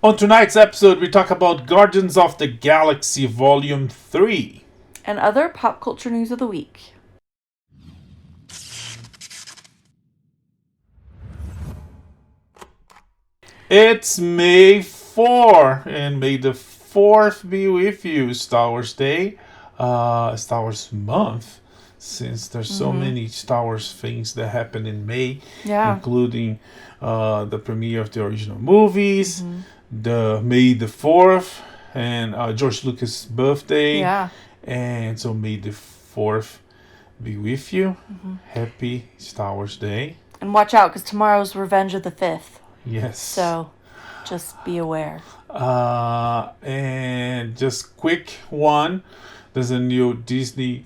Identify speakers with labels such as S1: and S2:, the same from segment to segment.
S1: On tonight's episode, we talk about Guardians of the Galaxy Volume 3.
S2: And other pop culture news of the week.
S1: It's May 4, and may the 4th be with you, Star Wars Day, Star Wars Month, since there's so many Star Wars things that happen in May, including the premiere of the original movies, the May the 4th, and George Lucas' birthday.
S2: Yeah.
S1: And so may the 4th be with you. Happy Star Wars Day.
S2: And watch out, because tomorrow's Revenge of the 5th.
S1: Yes.
S2: So, just be aware.
S1: And just quick one. There's a new Disney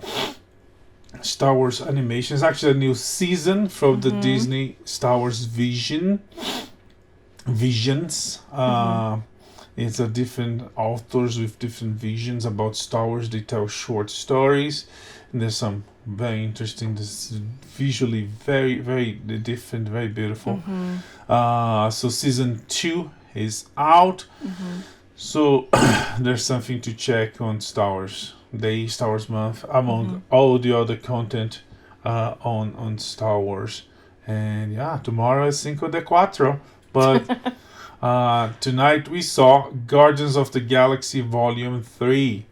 S1: Star Wars animation. It's actually a new season from the Disney Star Wars Visions. It's a different authors with different visions about Star Wars. They tell short stories. And there's some very interesting, this is visually very, very different, very beautiful. So season 2 is out. So there's something to check on Star Wars Day, Star Wars Month, among all the other content on Star Wars. And yeah, tomorrow is Cinco de Cuatro. But tonight we saw Guardians of the Galaxy Volume 3.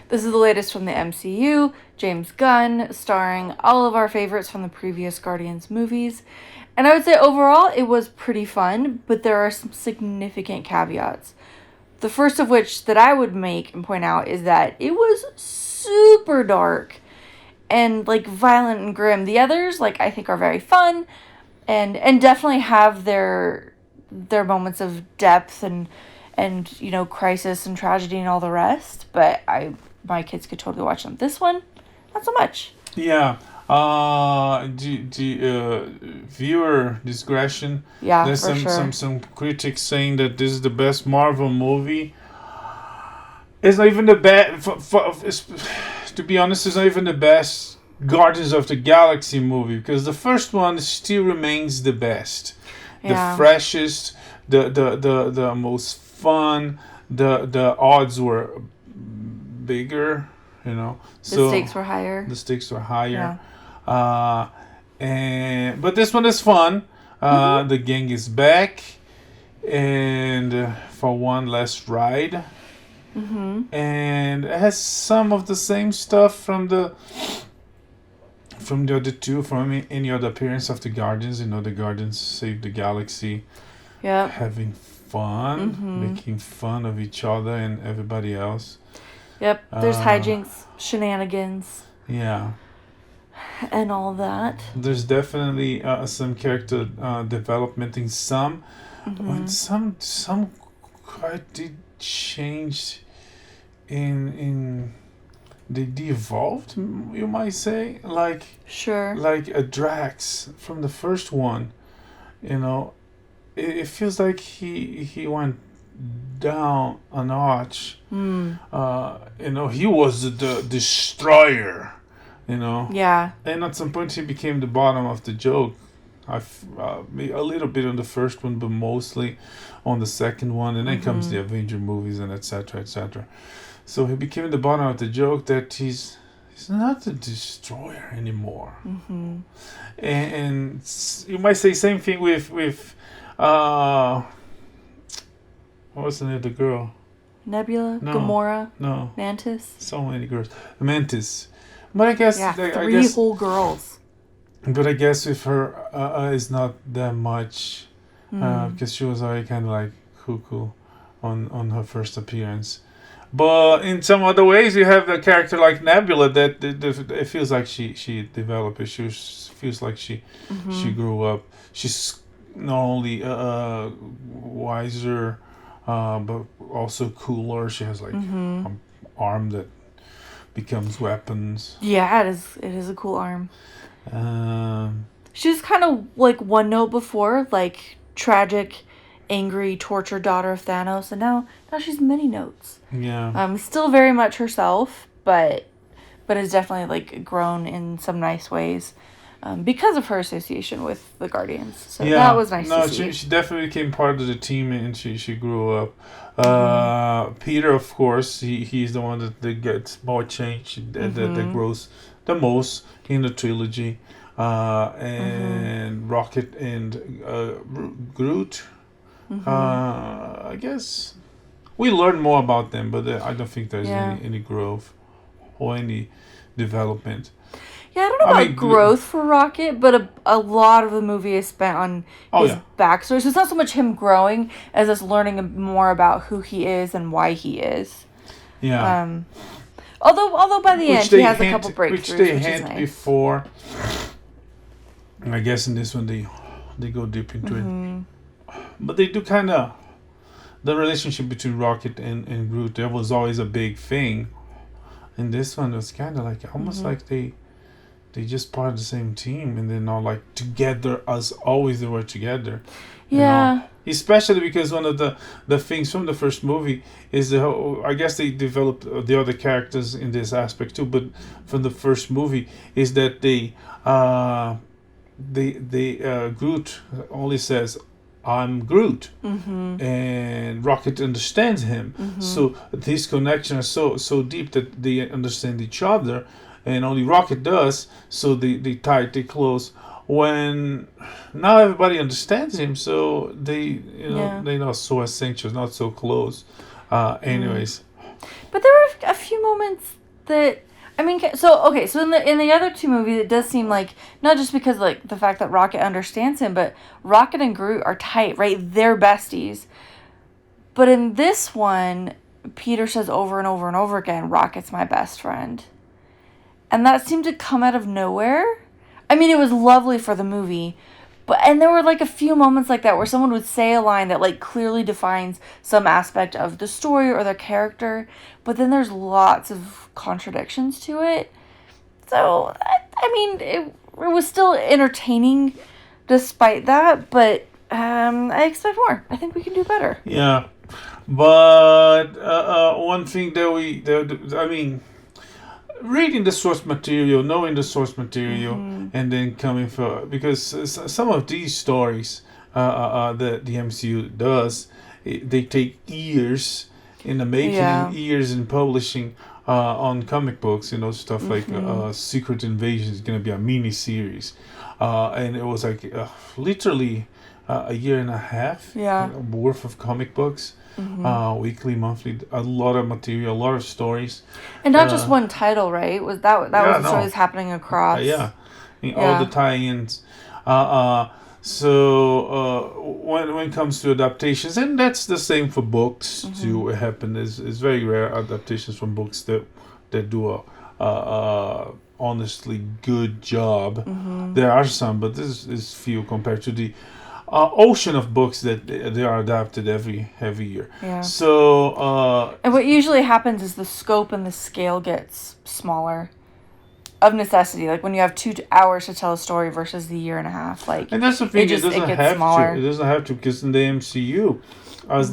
S2: This is the latest from the MCU, James Gunn, starring all of our favorites from the previous Guardians movies. And I would say overall it was pretty fun, but there are some significant caveats. The first of which that I would make and point out is that it was super dark and like violent and grim. The others, like, I think are very fun and definitely have their moments of depth and you know, crisis and tragedy and all the rest, but my kids could totally watch them. This one, not so much.
S1: Yeah. Viewer discretion.
S2: Yeah,
S1: there's
S2: for sure.
S1: some critics saying that this is the best Marvel movie. It's not even the best. To be honest, it's not even the best Guardians of the Galaxy movie, because the first one still remains the best, the freshest, the most fun. The odds were bigger, you know. So
S2: the stakes were higher.
S1: But this one is fun. The gang is back, and for one last ride. And it has some of the same stuff from the other two, from any other appearance of the Guardians. You know, the Guardians save the galaxy.
S2: Yeah.
S1: Having fun, making fun of each other and everybody else.
S2: Yep. There's hijinks, shenanigans.
S1: Yeah.
S2: And all that.
S1: There's definitely some character development in some. And some quite did change in they evolved, you might say, like a Drax from the first one. You know, it feels like he went down a notch. You know, he was the destroyer, you know.
S2: Yeah.
S1: And at some point he became the bottom of the joke. A little bit on the first one, but mostly on the second one, and then comes the Avenger movies and etc. etc. So he became the bottom of the joke that he's not the destroyer anymore. And you might say same thing with what was the name of the girl?
S2: Nebula?
S1: No.
S2: Gamora?
S1: No.
S2: Mantis?
S1: So many girls. Mantis. But I guess...
S2: Yeah, three whole girls.
S1: But I guess with her, it's not that much. Because she was already kind of like cuckoo on her first appearance. But in some other ways, you have a character like Nebula that it feels like she developed. It feels like she grew up. She's not only wiser, but also cooler. She has like an arm that becomes weapons.
S2: Yeah, it is a cool arm. She was kind of like one note before, like tragic, angry, tortured daughter of Thanos, and now she's many notes.
S1: Yeah.
S2: Still very much herself, but has definitely like grown in some nice ways. because of her association with the Guardians. So that was nice to see.
S1: She definitely became part of the team, and she grew up. Peter, of course, he's the one that gets more change, that grows the most in the trilogy. And Rocket and Groot. I guess we learn more about them, but I don't think there's any growth or any development.
S2: Yeah, I don't know about growth for Rocket, but a lot of the movie is spent on his backstory. So it's not so much him growing as us learning more about who he is and why he is.
S1: Yeah.
S2: Although by the end he has a couple breakthroughs,
S1: which they
S2: which
S1: hint
S2: is nice.
S1: before. I guess in this one they go deep into it, but they do kind of the relationship between Rocket and Groot. There was always a big thing. In this one, it was kind of like almost like they just part of the same team, and they're not like together as always they were together.
S2: Yeah.
S1: You know? Especially because one of the things from the first movie is I guess they developed the other characters in this aspect too, but from the first movie is that they Groot only says, "I'm Groot," and Rocket understands him. So this connection is so deep that they understand each other, and only Rocket does. So they tight, they close. When now everybody understands him, so they're not so essential, not so close. Anyways,
S2: but there were a few moments that. I mean, so in the other two movies, it does seem like, not just because, like, the fact that Rocket understands him, but Rocket and Groot are tight, right? They're besties. But in this one, Peter says over and over and over again, Rocket's my best friend. And that seemed to come out of nowhere. I mean, it was lovely for the movie, and there were, like, a few moments like that where someone would say a line that, like, clearly defines some aspect of the story or their character, but then there's lots of contradictions to it. So, I mean, it was still entertaining despite that, but I expect more. I think we can do better.
S1: Yeah, but one thing I mean, reading the source material, knowing the source material, and then coming because some of these stories that the MCU does, they take years in the making, years in publishing on comic books, stuff like Secret Invasion is going to be a mini series, and it was like literally a year and a half worth of comic books. Weekly, monthly, a lot of material, a lot of stories,
S2: and not just one title, right? Was that was the stories happening across?
S1: All the tie-ins. So when it comes to adaptations, and that's the same for books too. It happens. It's very rare adaptations from books that do a honestly good job. There are some, but this is few compared to the ocean of books that they are adapted every year.
S2: Yeah.
S1: So
S2: and what usually happens is the scope and the scale gets smaller, of necessity. Like when you have 2 hours to tell a story versus the year and a half. Like,
S1: and that's the thing. It doesn't have
S2: smaller.
S1: to. It doesn't have to, because in the MCU, as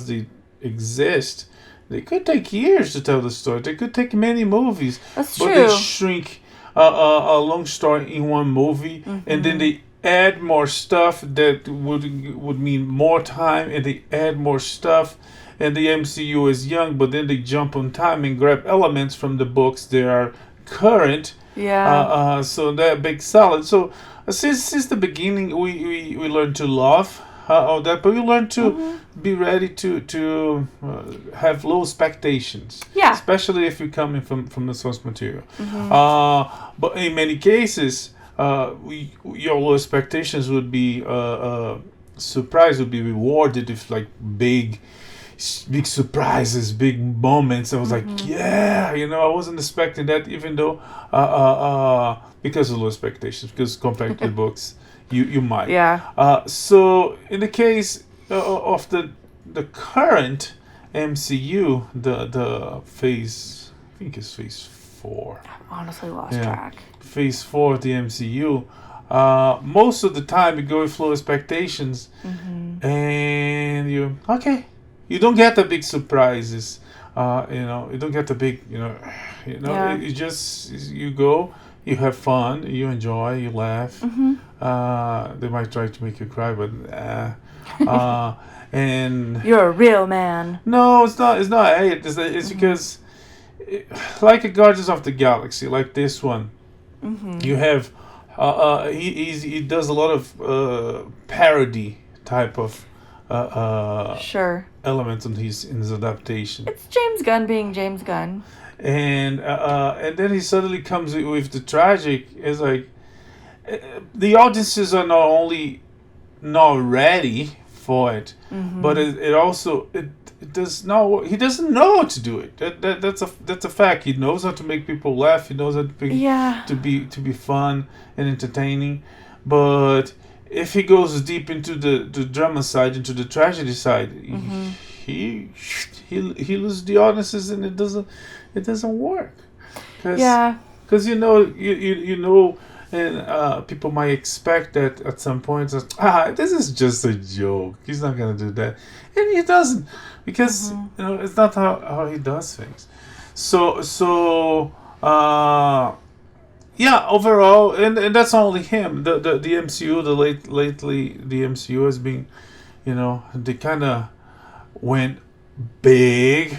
S1: they exist, they could take years to tell the story. They could take many movies.
S2: That's
S1: but
S2: true.
S1: They shrink a long story in one movie, and then they add more stuff that would mean more time, and they add more stuff, and the MCU is young, but then they jump on time and grab elements from the books that are current. So that big solid. So since the beginning, we learned to love all that, but we learned to be ready to have low expectations.
S2: Yeah.
S1: Especially if you're coming from the source material. But in many cases, your low expectations would be surprise would be rewarded if, like, big surprises, big moments. I was like, I wasn't expecting that, even though because of low expectations, because compared to the books, you might. So in the case of the current MCU, the phase, I think it's phase 4.
S2: I've honestly lost track.
S1: Phase 4 of the MCU, most of the time you go with low expectations, and you don't get the big surprises. You don't get the big, you just, you go, you have fun, you enjoy, you laugh.
S2: Mm-hmm.
S1: They might try to make you cry, but and
S2: You're a real man.
S1: no, it's not. It's not. It's because, like a Guardians of the Galaxy, like this one, you have. He does a lot of parody type of
S2: Sure.
S1: elements in his adaptation,
S2: It's James Gunn being James Gunn.
S1: and then he suddenly comes with the tragic. It's like the audiences are not only not ready for it, but it also it does not work. He doesn't know how to do it. That's a fact. He knows how to make people laugh. He knows how to be fun and entertaining, but if he goes deep into the drama side, into the tragedy side, he loses the audiences, and it doesn't work. Because you know, and people might expect that at some point, this is just a joke. He's not gonna do that, and he doesn't, because it's not how he does things. So yeah, overall, and that's not only him. The MCU, lately the MCU has been, they kind of went big,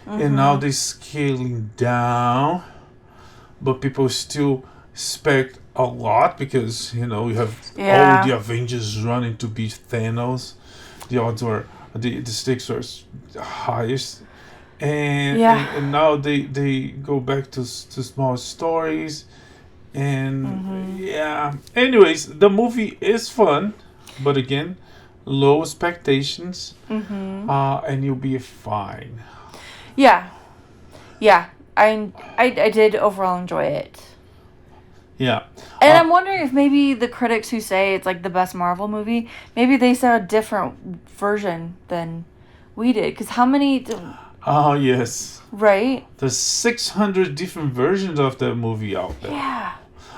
S1: and now they're scaling down, but people still expect a lot, because we have all the Avengers running to beat Thanos. The odds were the stakes were highest, and now they go back to small stories, and anyways, the movie is fun, but again, low expectations, and you'll be fine.
S2: I did overall enjoy it.
S1: Yeah.
S2: And I'm wondering if maybe the critics who say it's like the best Marvel movie, maybe they saw a different version than we did. Because how many...
S1: Oh, yes.
S2: Right?
S1: There's 600 different versions of that movie out there.
S2: Yeah.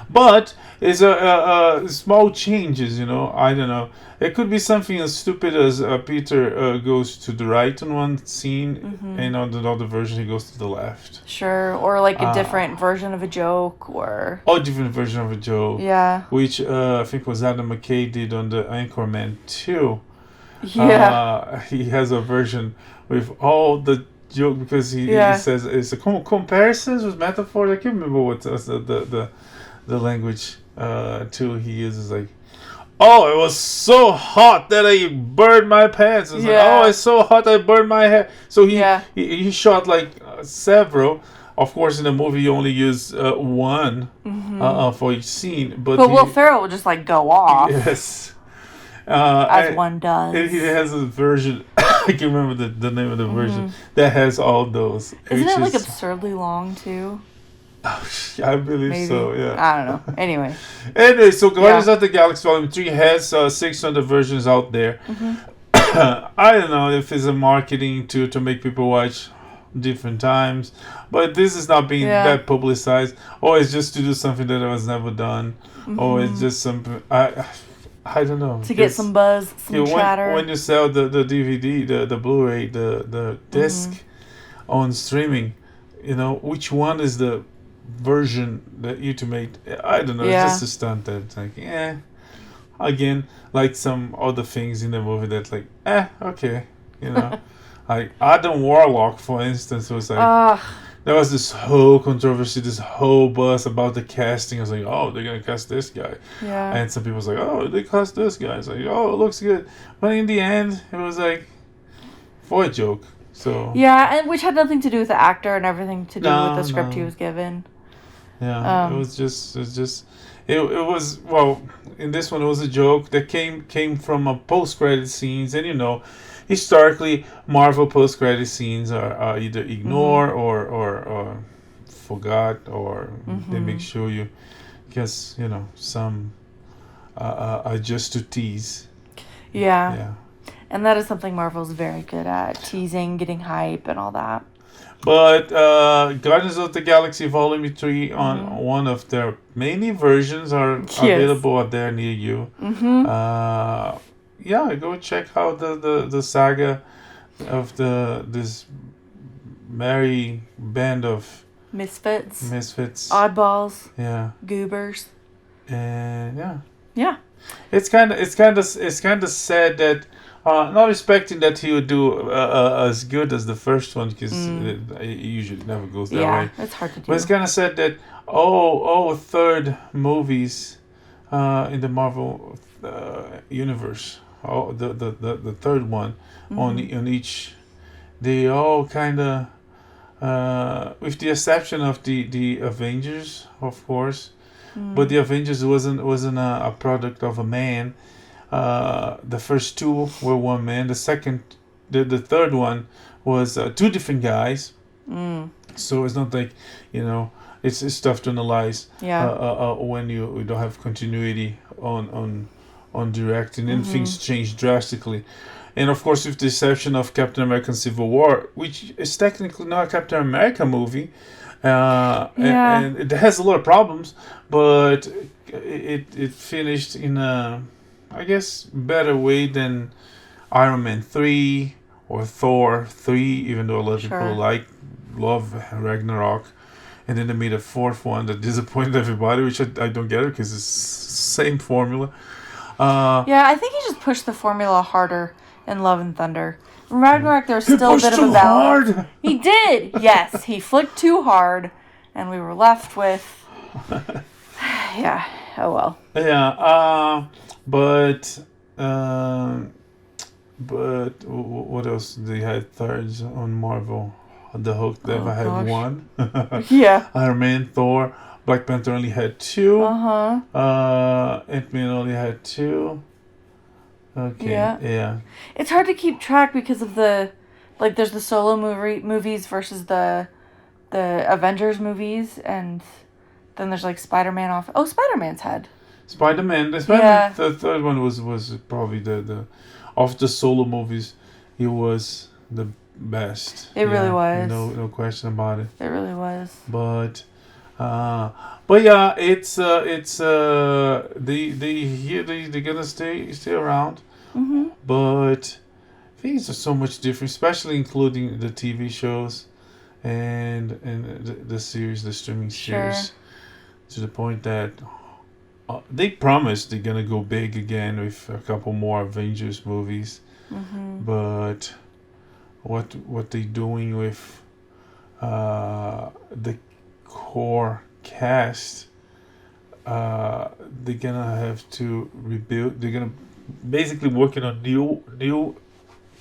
S1: But it's a small changes, I don't know. It could be something as stupid as Peter goes to the right on one scene, and on the other version he goes to the left.
S2: Sure, or like a different version of a joke, or...
S1: Oh, different version of a joke.
S2: Yeah.
S1: Which I think was Adam McKay did on the Anchorman 2.
S2: Yeah.
S1: He has a version with all the joke, because he says it's a comparisons with metaphors. I can't remember what the language too he uses, like, oh, it was so hot that I burned my pants. It's like, oh, it's so hot I burned my hair. So he shot like several. Of course, in the movie you only use one for each scene, but
S2: Will Ferrell will just like go off.
S1: Yes.
S2: As one does.
S1: And he has a version, I can't remember the name of the version, that has all those.
S2: Isn't it like absurdly long too?
S1: I believe so, yeah.
S2: I don't know. Anyway,
S1: so Guardians of the Galaxy Volume 3 has 600 versions out there. I don't know if it's a marketing to make people watch different times, but this is not being that publicized, or it's just to do something that was never done, or it's just something... I don't know.
S2: To get some buzz, some chatter.
S1: When you sell the DVD, the Blu-ray, the disc on streaming, which one is the version that you to make? I don't know. It's just a stunt that's like, again, like some other things in the movie that's like, okay, like Adam Warlock, for instance, was like, there was this whole controversy, this whole buzz about the casting. I was like, oh, they're gonna cast this guy, and some people was like, oh, they cast this guy. It's like, oh, it looks good, but in the end, it was like for a joke. So
S2: and which had nothing to do with the actor and everything to do with the script he was given.
S1: Yeah, it was well, in this one it was a joke that came from a post-credit scenes, and historically Marvel post-credit scenes are either ignored or forgot, or they make sure you, because some are just to tease. Yeah.
S2: And that is something Marvel's very good at, teasing, getting hype, and all that.
S1: But Guardians of the Galaxy Volume 3 on one of their many versions are available out there near you. Go check out the saga of this merry band of
S2: Misfits.
S1: Misfits.
S2: Oddballs.
S1: Yeah.
S2: Goobers.
S1: And yeah.
S2: Yeah.
S1: It's kind of sad that not expecting that he would do as good as the first one because it usually never goes that way.
S2: Yeah, it's hard to do.
S1: But it's kind of sad that third movies in the Marvel universe, the third one on each, they all kind of, with the exception of the Avengers, of course. But the Avengers wasn't a product of a man. The first two were one man. The third one was two different guys. So it's not like, it's tough to analyze.
S2: Yeah.
S1: When you don't have continuity on directing, and things change drastically. And of course, with the exception of Captain America: Civil War, which is technically not a Captain America movie. And it has a lot of problems, but it finished in a, I guess, better way than Iron Man 3 or Thor 3, even though a lot of people love Ragnarok. And then they made a fourth one that disappointed everybody, which I don't get it because it's same formula.
S2: I think he just pushed the formula harder in Love and Thunder. In Ragnarok, there's still a bit of a balance.
S1: Hard.
S2: He did, yes. He flicked too hard, and we were left with... yeah, oh well.
S1: Yeah, but what else? They had thirds on Marvel. The Hulk never had one.
S2: Yeah.
S1: Iron Man, Thor, Black Panther only had two. Ant-Man only had two. Okay. Yeah.
S2: It's hard to keep track because of there's the solo movies versus the Avengers movies, and then there's like Spider-Man off. Oh, Spider-Man's had.
S1: Spider-Man. The third one was probably the of the solo movies. It was the best.
S2: It really was.
S1: No question about it.
S2: It really was.
S1: But yeah, it's they're gonna stay around. But things are so much different, especially including the TV shows and the series, the streaming series, to the point that they promised they're gonna go big again with a couple more Avengers movies. But what they're doing with the core cast, they're gonna have to rebuild. They're gonna basically working on new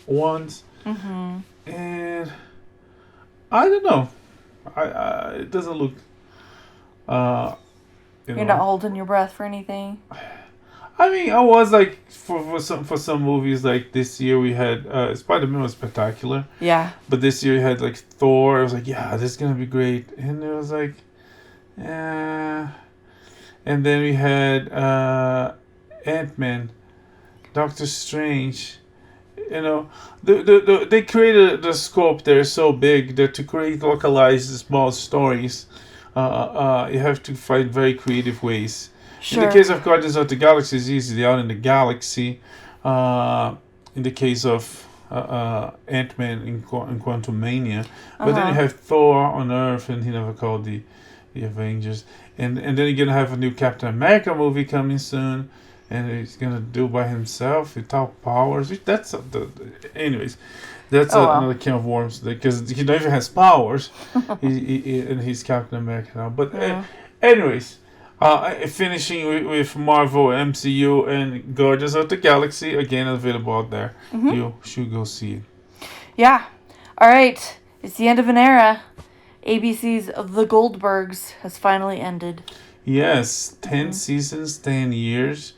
S1: ones, and I don't know. It doesn't look.
S2: You're not holding your breath for anything.
S1: I mean, I was like for some movies like this year we had Spider-Man was spectacular.
S2: Yeah.
S1: But this year we had like Thor. I was like, yeah, this is gonna be great, and it was like, and then we had Ant-Man, Doctor Strange. They created the scope there so big that to create localized small stories, you have to find very creative ways. In the case of Guardians of the Galaxy, it's easy. They're out in the galaxy. In the case of Ant-Man in Quantumania. But then you have Thor on Earth, and he never called the Avengers. And then you're going to have a new Captain America movie coming soon. And he's going to do by himself without powers. Anyways, that's another can of worms. Because he never has powers. And he's Captain America now. But anyways... finishing with Marvel, MCU, and Guardians of the Galaxy, again available out there. You should go see it.
S2: Yeah. All right. It's the end of an era. ABC's The Goldbergs has finally ended.
S1: Yes. 10 seasons, 10 years.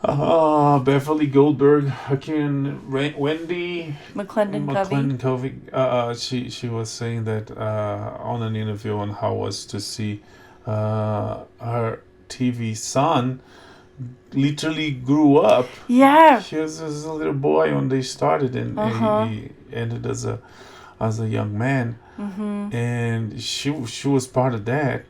S1: Beverly Goldberg, Wendy McClendon-Covey. She was saying that on an interview on how it was to see her TV son literally grew up.
S2: Yeah.
S1: She was a little boy when they started, and he ended as a young man. And she was part of that.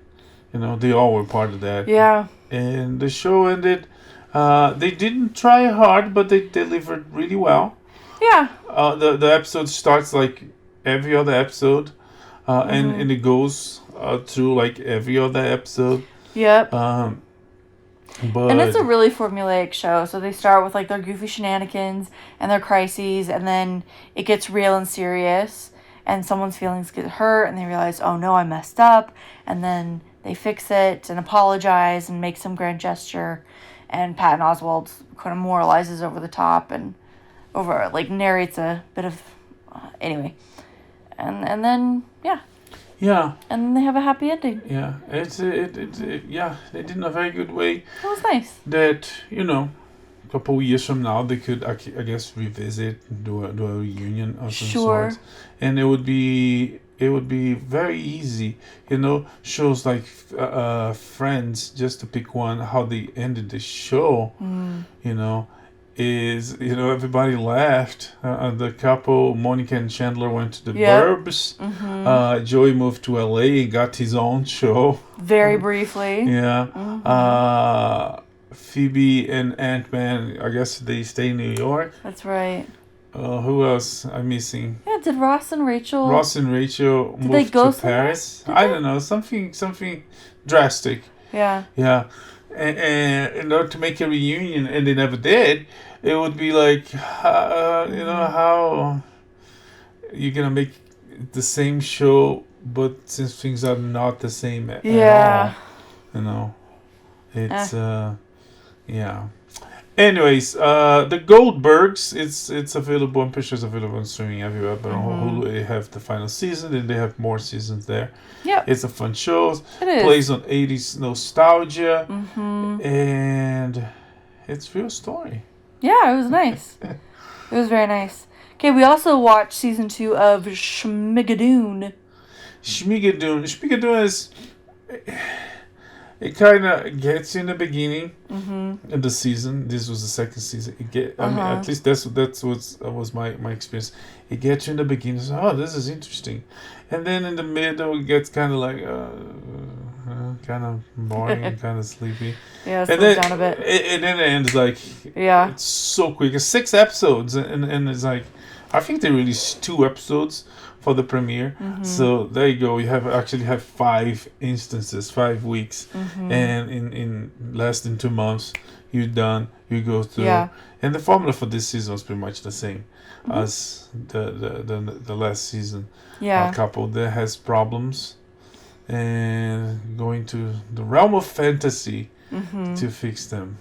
S1: They all were part of that.
S2: Yeah.
S1: And the show ended. They didn't try hard, but they delivered really well.
S2: Yeah.
S1: The episode starts like every other episode. and it goes through like every other episode.
S2: Yep.
S1: But
S2: And it's a really formulaic show. So they start with like their goofy shenanigans and their crises, and then it gets real and serious, and someone's feelings get hurt, and they realize, oh no, I messed up, and then they fix it and apologize and make some grand gesture, and Patton Oswalt kind of moralizes over the top and narrates a bit of anyway, and then
S1: yeah,
S2: and then they have a happy ending.
S1: yeah, they did in a very good way.
S2: It was nice.
S1: That a couple of years from now they could I guess revisit, do a reunion of some sorts, and it would be very easy, shows like Friends, just to pick one, how they ended the show, is everybody laughed. The couple, Monica and Chandler, went to the burbs. Joey moved to LA and got his own show
S2: very briefly.
S1: Phoebe and Ant-Man, I guess they stay in New York.
S2: That's right.
S1: Who else I'm missing?
S2: Yeah, did Ross and Rachel
S1: moved to Paris? I don't know, something drastic.
S2: Yeah.
S1: And in order to make a reunion, and they never did, it would be like, how you're gonna make the same show, but since things are not the same at all, it's Anyways, the Goldbergs, it's available. I'm pretty sure it's available on streaming everywhere. But on Hulu, they have the final season, and they have more seasons there.
S2: Yeah,
S1: it's a fun show.
S2: It is.
S1: Plays on 80s nostalgia, and it's real story.
S2: Yeah, it was nice. It was very nice. Okay, we also watched season 2 of Schmigadoon.
S1: Schmigadoon is. It kind of gets you in the beginning of the season. This was the second season. I mean, at least that's what was my experience. It gets you in the beginning. So, oh, this is interesting, and then in the middle it gets kind of like kind of boring and kind of sleepy.
S2: Yeah, it slows down a bit.
S1: And then it ends like it's so quick. It's 6 episodes, and it's like I think they released 2 episodes for the premiere. So there you go. You actually have 5 instances, 5 weeks, and in less than 2 months you're done. You go through, and the formula for this season was pretty much the same as the last season. A couple that has problems and going to the realm of fantasy to fix them,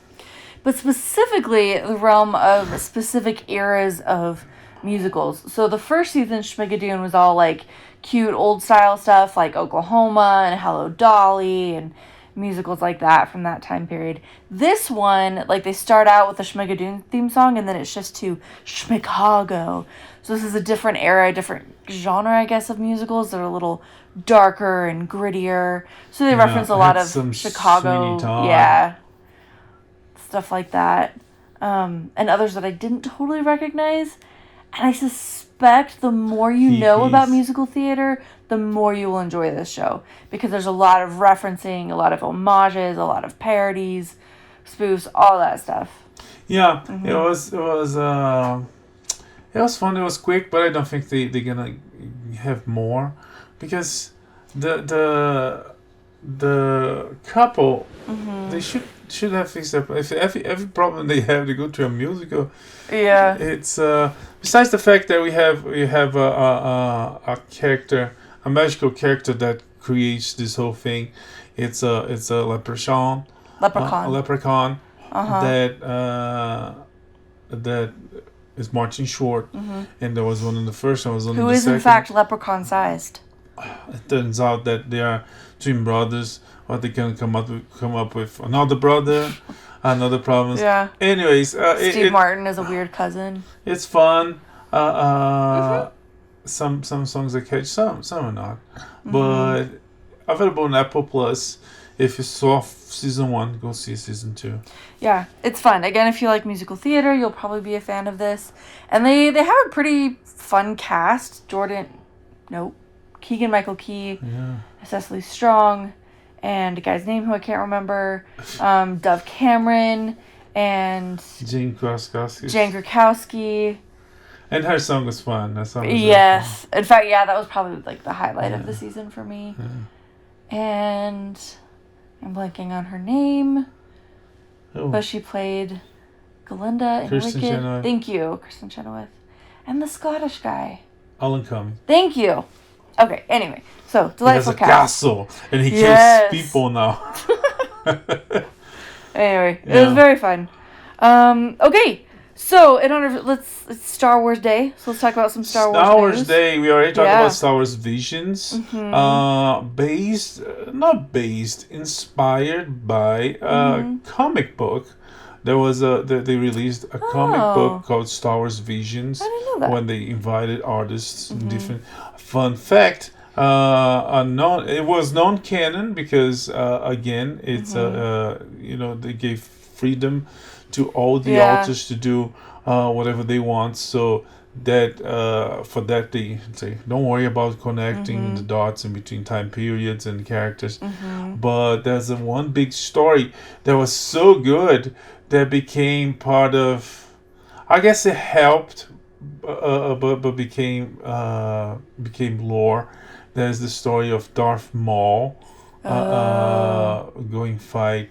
S2: but specifically the realm of specific eras of musicals. So the first season, Schmigadoon, was all like cute old style stuff like Oklahoma and Hello Dolly and musicals like that from that time period. This one, like, they start out with the Schmigadoon theme song and then it shifts to Schmicago. So this is a different era, a different genre, I guess, of musicals that are a little darker and grittier. So they reference a lot of Chicago, stuff like that, and others that I didn't totally recognize. And I suspect the more you know about musical theater, the more you will enjoy this show. Because there's a lot of referencing, a lot of homages, a lot of parodies, spoofs, all that stuff.
S1: Yeah, it was fun. It was quick, but I don't think they're gonna have more, because the couple they should have fixed that. If every problem they have, they go to a musical.
S2: Yeah,
S1: it's besides the fact that we have a character, a magical character that creates this whole thing. It's a leprechaun that is marching short, and there was one in the first one. Was on
S2: who
S1: the
S2: is
S1: second.
S2: In fact leprechaun sized.
S1: It turns out that they are twin brothers, or they can come up with another brother, another problem.
S2: Yeah.
S1: Anyways,
S2: Steve Martin is a weird cousin.
S1: It's fun. Some songs I catch, some are not. But available on Apple Plus. If you saw season 1, go see season 2.
S2: Yeah, it's fun. Again, if you like musical theater, you'll probably be a fan of this. And they have a pretty fun cast. Keegan Michael Key, Cecily Strong, and a guy's name who I can't remember, Dove Cameron, and
S1: Jane Krakowski. And her song was fun. Her song was
S2: Yes. In fact, yeah, that was probably like the highlight of the
S1: Yeah.
S2: season for me.
S1: Yeah.
S2: And I'm blanking on her name,
S1: Oh,
S2: but she played Glinda in
S1: Kirsten
S2: Wicked.
S1: Chenoweth.
S2: Thank you, Kristen Chenoweth. And the Scottish guy.
S1: Alan Cumming.
S2: Thank you. Okay, anyway. So,
S1: He has
S2: delightful
S1: a
S2: cast.
S1: castle, and he
S2: Yes.
S1: kills people now.
S2: Anyway, it
S1: Yeah.
S2: was very fun. Okay. So, in honor of, it's Star Wars Day. So, let's talk about some Star Wars news.
S1: Day. We already talked
S2: Yeah.
S1: about Star Wars Visions. Inspired by a comic book. There was they released a comic book called Star Wars Visions.
S2: I didn't know that.
S1: When they invited artists in different. Fun fact. It was non-canon because again it's they gave freedom to all the authors to do whatever they want, so that for that they say don't worry about connecting the dots in between time periods and characters, but there's one big story that was so good that became part of, I guess it helped, but became lore. There's the story of Darth Maul going fight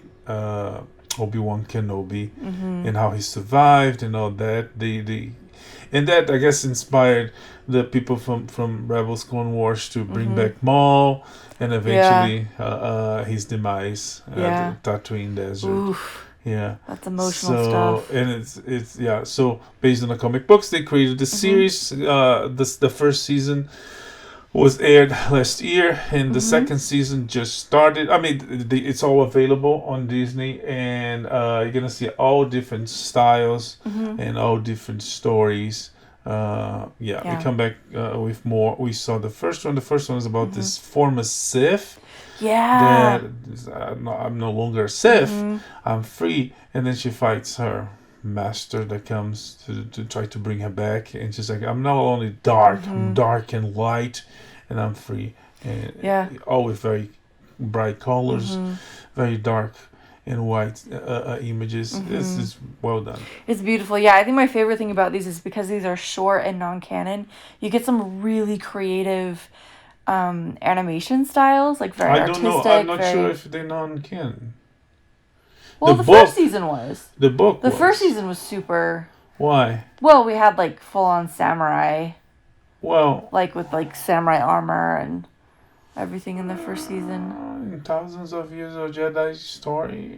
S1: Obi-Wan Kenobi and how he survived and all that. And that, I guess, inspired the people from Rebels Clone Wars to bring back Maul and eventually his demise at the Tatooine Desert.
S2: Oof.
S1: Yeah,
S2: that's emotional stuff.
S1: And it's so based on the comic books, they created the series. The first season was aired last year, and the second season just started. I mean, it's all available on Disney, and you're gonna see all different styles and all different stories. We come back with more. We saw the first one. The first one is about this former Sith.
S2: Yeah.
S1: That I'm no longer a Sith. I'm free, and then she fights her master that comes to try to bring her back, and she's like, I'm not only dark, I'm dark and light, and I'm free. And all with very bright colors, very dark and white images. This is well done.
S2: It's beautiful. Yeah, I think my favorite thing about these is because these are short and non-canon, you get some really creative animation styles, like very artistic.
S1: I don't know. I'm not sure if they're non-canon.
S2: Well, the first season was.
S1: The book
S2: The
S1: was.
S2: first season was super.
S1: Why?
S2: Well, we had like full-on samurai.
S1: Well.
S2: Like with like samurai armor and everything in the first season.
S1: Thousands of years of Jedi story.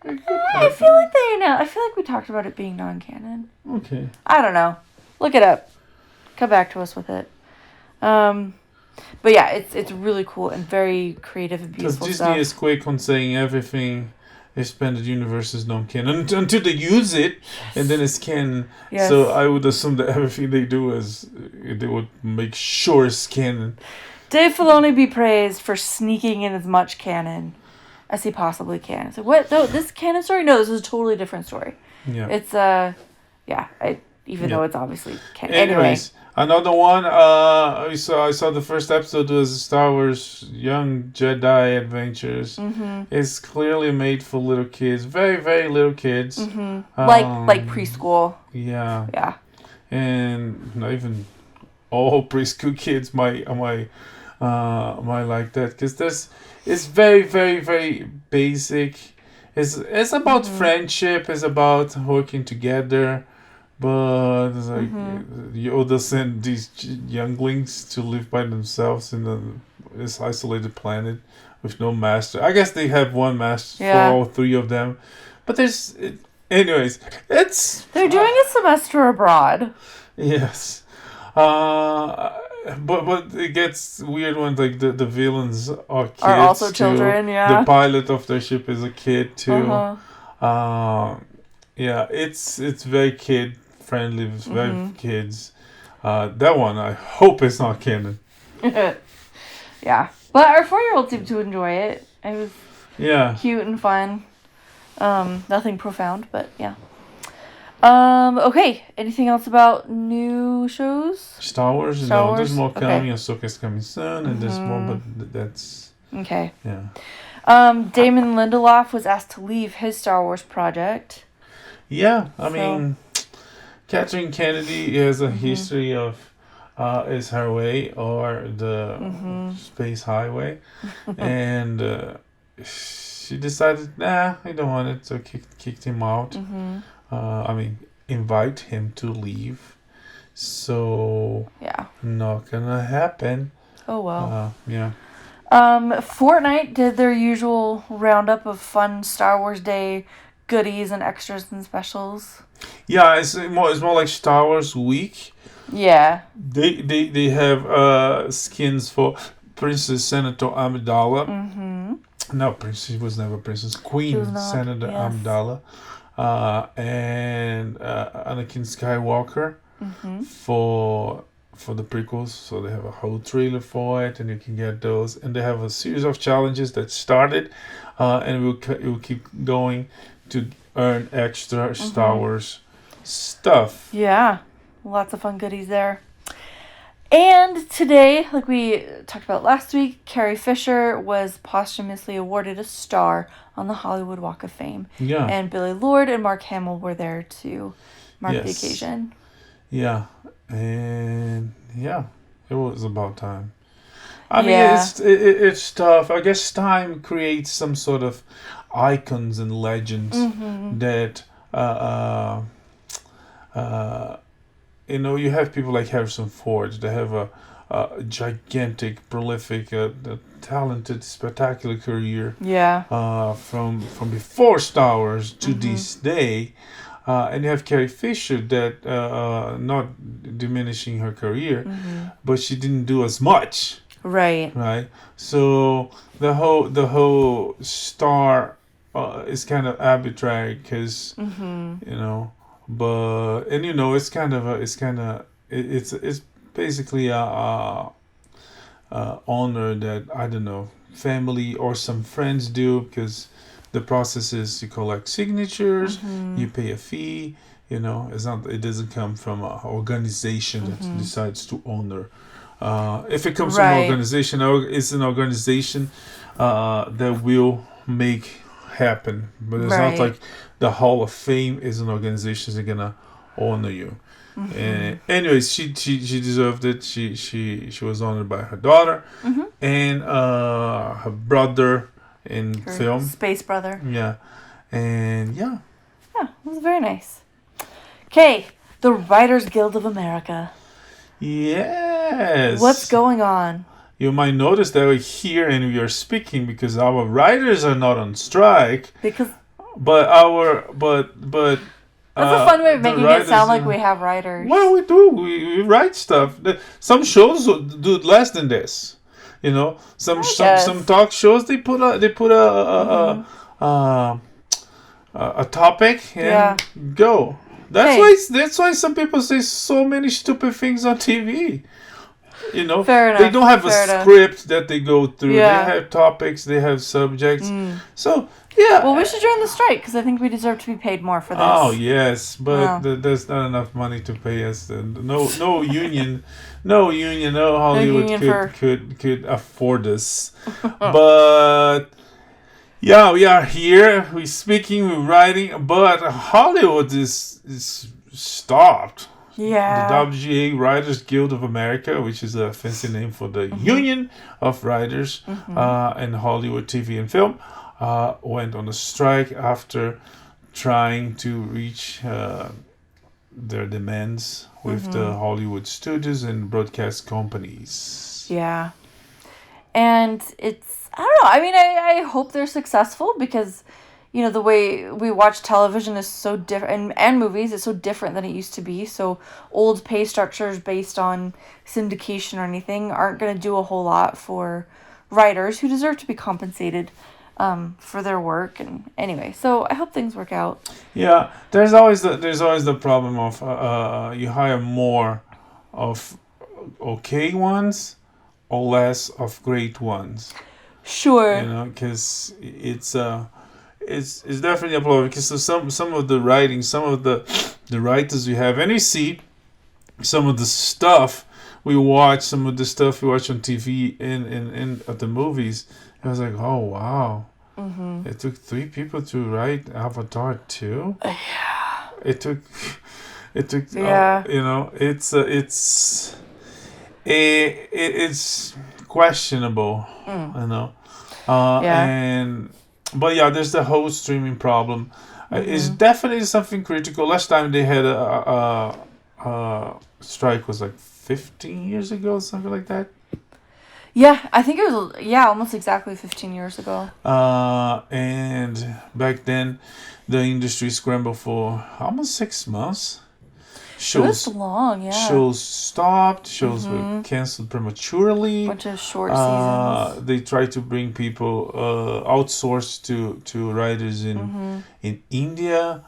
S2: I feel like they know. I feel like we talked about it being non-canon.
S1: Okay.
S2: I don't know. Look it up. Come back to us with it. But yeah, it's really cool and very creative and beautiful
S1: Because
S2: stuff.
S1: Disney is quick on saying everything expanded universe is non-canon until they use it, and then it's canon.
S2: Yes.
S1: So I would assume that everything they do is they would make sure it's canon.
S2: Dave Filoni be praised for sneaking in as much canon as he possibly can. It's like, what? No, this canon story? No, this is a totally different story.
S1: Yeah.
S2: It's even though it's obviously canon.
S1: Anyways, another one. I saw the first episode was Star Wars Young Jedi Adventures. It's clearly made for little kids, very very little kids.
S2: Like preschool.
S1: Yeah.
S2: Yeah.
S1: And not even all preschool kids might like that, because it's very very very basic. It's about friendship. It's about working together. But it's like Yoda sent these younglings to live by themselves in this isolated planet with no master. I guess they have one master for all three of them. But anyways, they're
S2: doing a semester abroad.
S1: Yes. But it gets weird when like the villains are kids.
S2: Are also
S1: too.
S2: children, yeah.
S1: The pilot of their ship is a kid too. Yeah, it's very kid friendly, with very kids. That one I hope it's not canon.
S2: Yeah. But our 4-year-old seemed to enjoy it. It was cute and fun. Nothing profound, but yeah. Okay. Anything else about new shows?
S1: Star Wars? No, there's more coming. Ahsoka's coming soon, and there's more, but that's...
S2: Okay.
S1: Yeah.
S2: Damon Lindelof was asked to leave his Star Wars project.
S1: Yeah, I mean, Catherine Kennedy has a history of Is Her Way or the Space Highway, and she decided, nah, I don't want it, so kicked him out. I mean, invite him to leave. So
S2: Yeah.
S1: not gonna happen.
S2: Oh well.
S1: Yeah.
S2: Fortnite did their usual roundup of fun Star Wars Day goodies and extras and specials.
S1: Yeah, it's more like Star Wars Week.
S2: Yeah.
S1: They have skins for Princess Senator Amidala. No, princess, she was never princess. Queen Senator Amidala. And Anakin Skywalker for the prequels. So they have a whole trailer for it, and you can get those. And they have a series of challenges that started, and will keep going to earn extra Star Wars stuff.
S2: Yeah, lots of fun goodies there. And today, like we talked about last week, Carrie Fisher was posthumously awarded a star on the Hollywood Walk of Fame.
S1: Yeah.
S2: And Billy Lord and Mark Hamill were there to mark the occasion.
S1: Yeah. And yeah, it was about time. I mean, it's tough. I guess time creates some sort of icons and legends that you have people like Harrison Ford. They have a gigantic, prolific, talented, spectacular career.
S2: Yeah.
S1: From before Star Wars to this day. And you have Carrie Fisher that, not diminishing her career, but she didn't do as much.
S2: Right.
S1: Right. So the whole star is kind of arbitrary because but it's basically a honor that, I don't know, family or some friends do, because the process is you collect signatures, you pay a fee. It doesn't come from an organization that decides to honor. If it comes from an organization, it's an organization that will make happen. But it's not like the Hall of Fame is an organization that's gonna honor you. Anyways, she deserved it. She was honored by her daughter and her brother in
S2: her
S1: film.
S2: Space brother.
S1: Yeah. And yeah.
S2: Yeah, it was very nice. Okay, the Writers Guild of America.
S1: Yes.
S2: What's going on?
S1: You might notice that we're here and we are speaking because our writers are not on strike. But
S2: that's a fun way of making it sound like we have writers.
S1: Well, we do. We write stuff. Some shows do less than this. Some talk shows they put a topic and go. That's why some people say so many stupid things on TV.
S2: Fair enough.
S1: They don't have a script that they go through. Yeah. They have topics. They have subjects. So yeah.
S2: Well, we should join the strike because I think we deserve to be paid more for this.
S1: Oh yes, but there's not enough money to pay us. No union, no Hollywood could afford this. But yeah, we are here. We're speaking, we're writing, but Hollywood is stopped.
S2: Yeah.
S1: The WGA Writers Guild of America, which is a fancy name for the Union of Writers in Hollywood TV and film, went on a strike after trying to reach their demands with the Hollywood studios and broadcast companies.
S2: Yeah. And I don't know. I mean, I hope they're successful because, the way we watch television is so different, and movies is so different than it used to be. So old pay structures based on syndication or anything aren't going to do a whole lot for writers who deserve to be compensated for their work. And anyway, so I hope things work out.
S1: Yeah, there's always the problem of you hire more of okay ones or less of great ones.
S2: Sure.
S1: Because it's definitely a problem. Because some of the writing, some of the writers we have, and you see some of the stuff we watch, some of the stuff we watch on TV and at the movies. I was like, oh wow. It took 3 people to write Avatar 2.
S2: Yeah.
S1: It took It took,
S2: Yeah.
S1: it's questionable,
S2: Yeah.
S1: but yeah, there's the whole streaming problem. It's definitely something critical. Last time they had a strike was like 15 years ago, something like that.
S2: Yeah, I think it was, almost exactly 15 years ago.
S1: And back then, the industry scrambled for almost 6 months.
S2: It was long, yeah.
S1: Shows stopped. Shows were canceled prematurely.
S2: Bunch of short seasons.
S1: They tried to bring people outsourced to writers in India.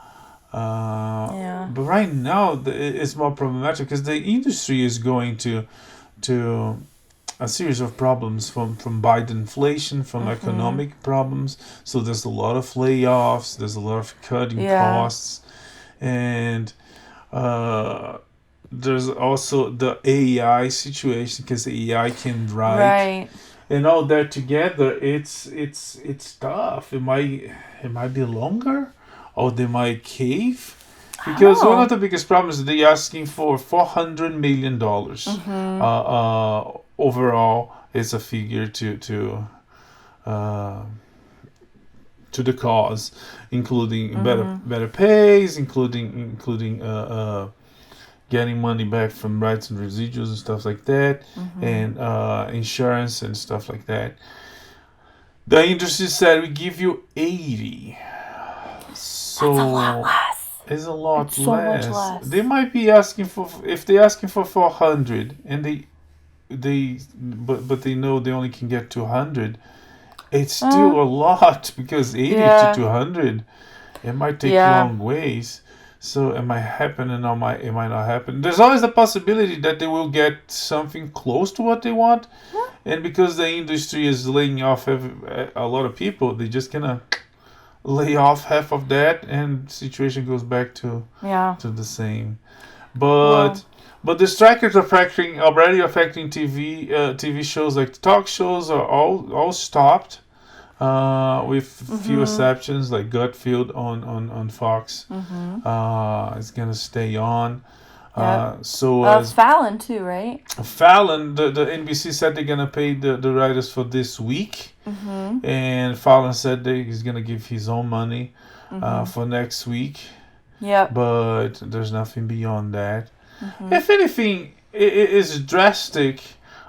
S1: But right now it's more problematic because the industry is going to a series of problems from Biden inflation, from economic problems. So there's a lot of layoffs. There's a lot of cutting costs, and there's also the AI situation because AI can write.
S2: Right.
S1: And all that together, it's tough. It might be longer, or they might cave. Because one of the biggest problems is they're asking for $400 million. Overall, is a figure to the cause, including better pays, including getting money back from rights and residuals and stuff like that, and insurance and stuff like that. The industry said we give you 80. So
S2: that's a lot less.
S1: It's a lot
S2: it's so
S1: less.
S2: Much less.
S1: They might be asking for, if they're asking for 400 and but they know they only can get 200. It's still a lot, because 80 to 200, it might take long ways. So it might happen and it might not happen. There's always the possibility that they will get something close to what they want. And because the industry is laying off a lot of people, they just gonna lay off half of that, and situation goes back to the same. But the strikers are already affecting TV shows, like the talk shows are all stopped, with few exceptions, like Gutfeld on Fox. It's gonna stay on.
S2: Fallon too, right?
S1: Fallon, the NBC said they're gonna pay the writers for this week, and Fallon said that he's gonna give his own money for next week. But there's nothing beyond that. If anything, it is drastic.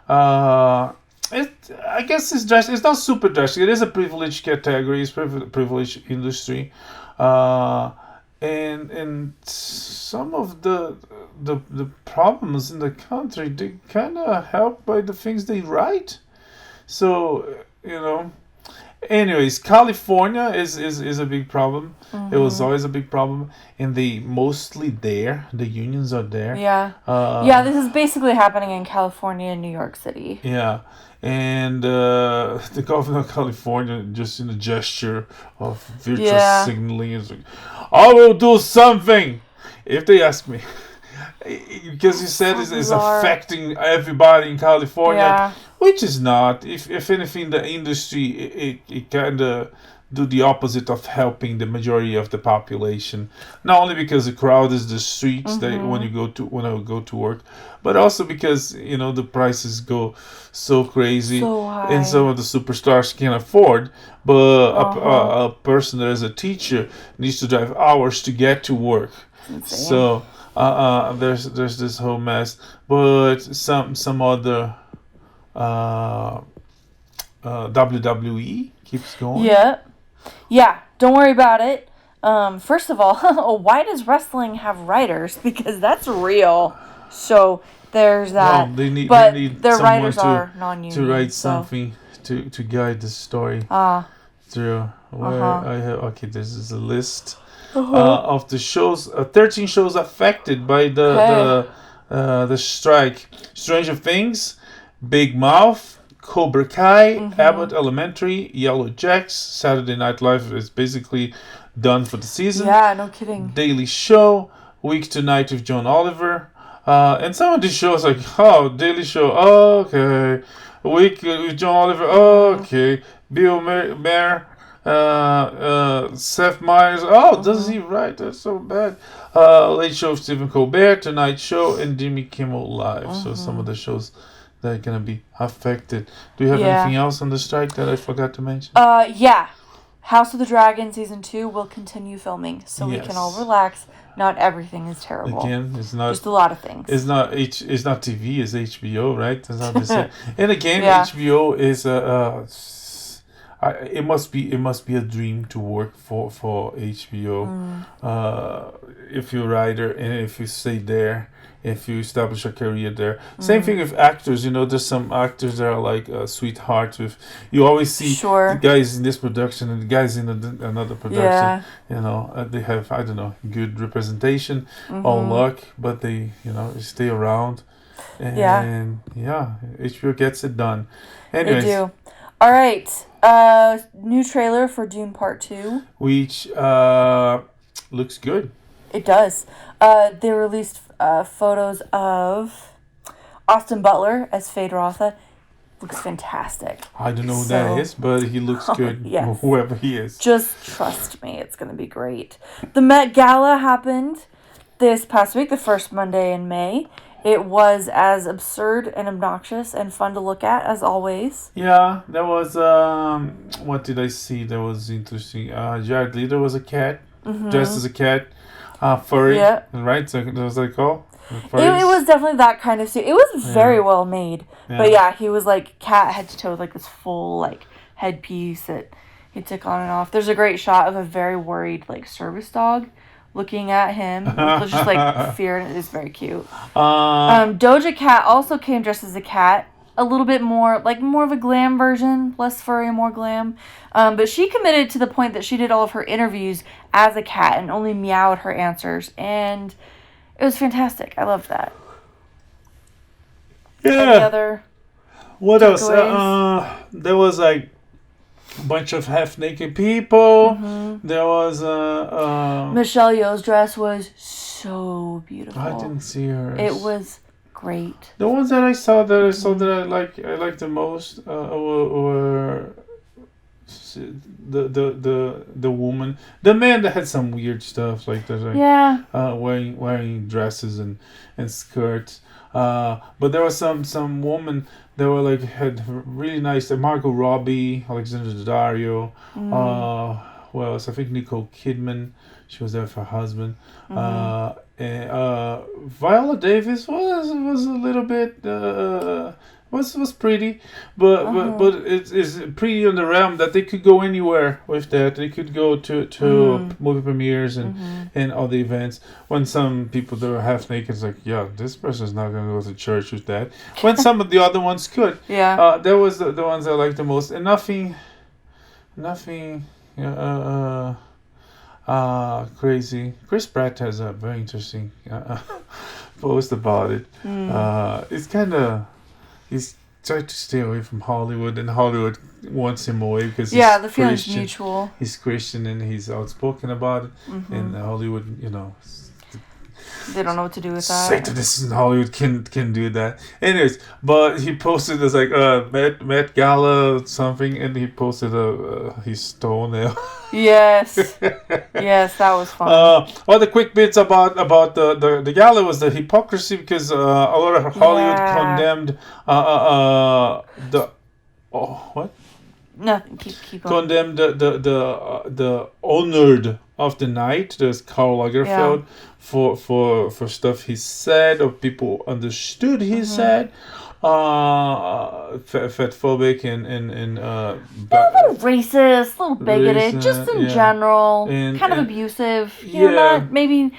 S1: I guess it's drastic. It's not super drastic. It is a privileged category. It's privileged industry. And some of the problems in the country, they kind of help by the things they write. So, anyways, California is a big problem. It was always a big problem, and they mostly there. The unions are there.
S2: This is basically happening in California and New York City.
S1: And the governor of California, just in a gesture of virtual signaling, is like, I will do something if they ask me. Because he said it's affecting everybody in California, which is not. If anything, the industry, it kind of do the opposite of helping the majority of the population. Not only because the crowd is the streets that when I go to work, but also because the prices go so crazy, and some of the superstars can't afford. But a person that is a teacher needs to drive hours to get to work. So there's this whole mess. But some other WWE keeps going.
S2: Yeah, don't worry about it. First of all, why does wrestling have writers? Because that's real. So there's that.
S1: Well, they need
S2: their
S1: someone
S2: writers are non-union.
S1: to write something to guide the story through. I have this is a list of the shows. 13 shows affected by the strike: Stranger Things, Big Mouth, Cobra Kai, Abbott Elementary, Yellow Jacks. Saturday Night Live is basically done for the season.
S2: Yeah, no kidding.
S1: Daily Show, Week Tonight with John Oliver. And some of these shows like, Daily Show, okay. Week with John Oliver, okay. Bill Maher, Seth Meyers. Oh, does he write? That's so bad. Late Show of Stephen Colbert, Tonight Show, and Jimmy Kimmel Live. So some of the shows that are gonna be affected. Do you have anything else on the strike that I forgot to mention?
S2: Yeah. House of the Dragon season 2 will continue filming, so we can all relax. Not everything is terrible.
S1: Again, it's not
S2: just a lot of things.
S1: It's not TV. It's HBO, right? That's how they say. And again, HBO is it must be a dream to work for HBO. If you're a writer and if you stay there, if you establish a career there. Same thing with actors. You know, there's some actors that are like sweethearts with. You always see the guys in this production and the guys in another production.
S2: Yeah.
S1: You know, they have, I don't know, good representation, all luck, but they, stay around. And HBO gets it done. Anyways.
S2: They do. All right. New trailer for Dune Part 2.
S1: Which looks good.
S2: It does. They released photos of Austin Butler as Feyd-Rautha. Looks fantastic.
S1: I don't know who that is, but he looks good.
S2: Yes.
S1: Whoever he is.
S2: Just trust me, it's going to be great. The Met Gala happened this past week, the first Monday in May. It was as absurd and obnoxious and fun to look at as always.
S1: Yeah, there was, what did I see that was interesting? Jared Leto was a cat, dressed as a cat, furry, right? So that was like, it
S2: was definitely that kind of suit. It was very well made. Yeah. But he was like cat head to toe with like this full like headpiece that he took on and off. There's a great shot of a very worried like service dog looking at him. It was just like fear, and it is very cute. Doja Cat also came dressed as a cat. A little bit more of a glam version, less furry, more glam. But she committed to the point that she did all of her interviews as a cat and only meowed her answers. And it was fantastic. I loved that.
S1: Yeah.
S2: Any other
S1: what else? There was like a bunch of half-naked people. There was
S2: Michelle Yeoh's dress was so beautiful.
S1: I didn't see hers.
S2: It was great.
S1: The ones that I saw that I liked the most were the woman, the man that had some weird stuff like that, wearing dresses and skirts. But there was some woman that were like had really nice. Margot Robbie, Alexander Daddario. Who else? I think Nicole Kidman. She was there with her husband. And Viola Davis was a little bit was pretty, but it's pretty on the realm that they could go anywhere with that. They could go to movie premieres and all the events. When some people that were half naked, it's like, this person's not gonna go to church with that. When some of the other ones could. That was the ones I liked the most, and nothing. Crazy. Chris Pratt has a very interesting post about it. It's kind of he's tried to stay away from Hollywood, and Hollywood wants him away because
S2: the feeling's mutual.
S1: He's Christian and he's outspoken about it, and Hollywood,
S2: they don't know what to do with that.
S1: Satanists in Hollywood can do that. Anyways, but he posted this like Met Gala something, and he posted his toenail.
S2: Yes, that was fun.
S1: All the quick bits about the gala was the hypocrisy, because a lot of Hollywood condemned what?
S2: Nothing. Keep on.
S1: Condemned the owner of the night, there's Karl Lagerfeld, for stuff he said or people understood he said. Fatphobic and
S2: a little racist, a little bigoted, just in general, and kind of abusive. Not maybe,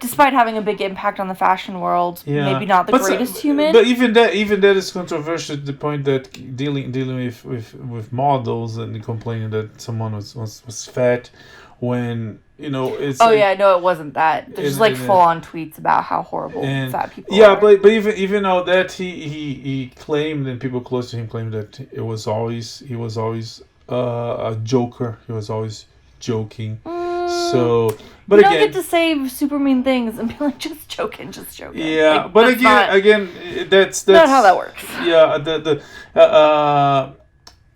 S2: despite having a big impact on the fashion world, maybe not the greatest human.
S1: But even that is controversial to the point that dealing with models and complaining that someone was fat when. It's
S2: no, it wasn't that. There's just full-on tweets about how horrible fat people are.
S1: But even though that he claimed, and people close to him claimed that he was always a joker. He was always joking. So, but
S2: you don't get to say super mean things and be like, just joking.
S1: Yeah, but again, that's
S2: not how that works.
S1: Yeah,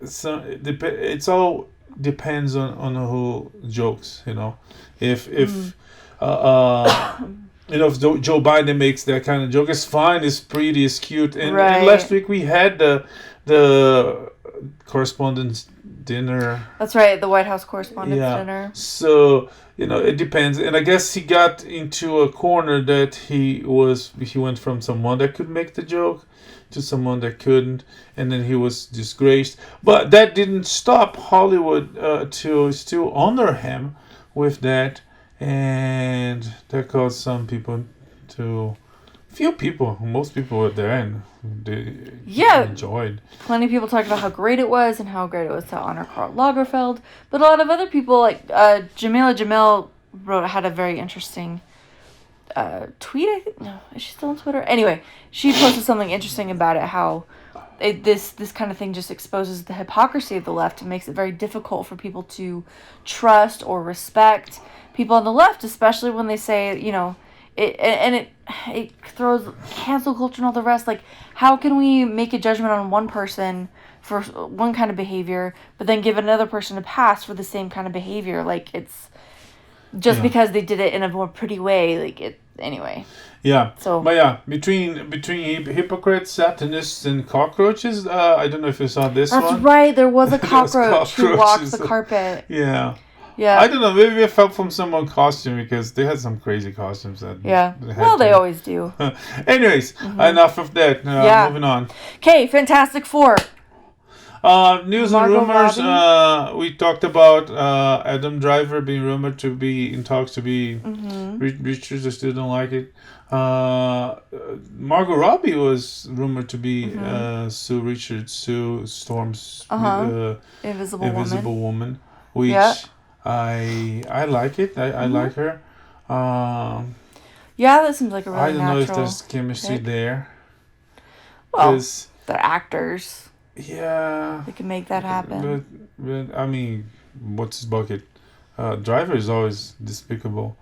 S1: it's all depends on who jokes. If if Joe Biden makes that kind of joke, it's fine, it's pretty, it's cute. And last week we had the correspondence dinner.
S2: That's right, the White House correspondence dinner.
S1: So it depends, and I guess he got into a corner that he went from someone that could make the joke to someone that couldn't, and then he was disgraced. But that didn't stop Hollywood to still honor him with that, and that caused some people most people were there and they enjoyed.
S2: Plenty of people talked about how great it was and how great it was to honor Karl Lagerfeld, but a lot of other people, like Jamila Jamil had a very interesting tweet, I think. No, is she still on Twitter? Anyway, she posted something interesting about it, how this kind of thing just exposes the hypocrisy of the left and makes it very difficult for people to trust or respect people on the left, especially when they say, it throws cancel culture and all the rest. Like, how can we make a judgment on one person for one kind of behavior, but then give another person a pass for the same kind of behavior? Like, it's just because they did it in a more pretty way. Like, it anyway.
S1: Yeah.
S2: So,
S1: but between hypocrites, Satanists, and cockroaches, I don't know if you saw this one.
S2: That's right. There was a cockroach who walked the carpet.
S1: Yeah.
S2: Yeah.
S1: I don't know. Maybe it fell from someone's costume because they had some crazy costumes.
S2: They always do.
S1: Anyways, enough of that. Moving on.
S2: Okay, Fantastic Four.
S1: News and rumors. We talked about Adam Driver being rumored to be in talks to be Richards. I still don't like it. Margot Robbie was rumored to be Sue Richards, Sue Storm's Invisible Woman, which I like it. I like her.
S2: That seems like a really natural.
S1: I don't know if there's chemistry there.
S2: Well, they're actors.
S1: Yeah.
S2: They can make that happen.
S1: But I mean, what's his bucket? Driver is always despicable.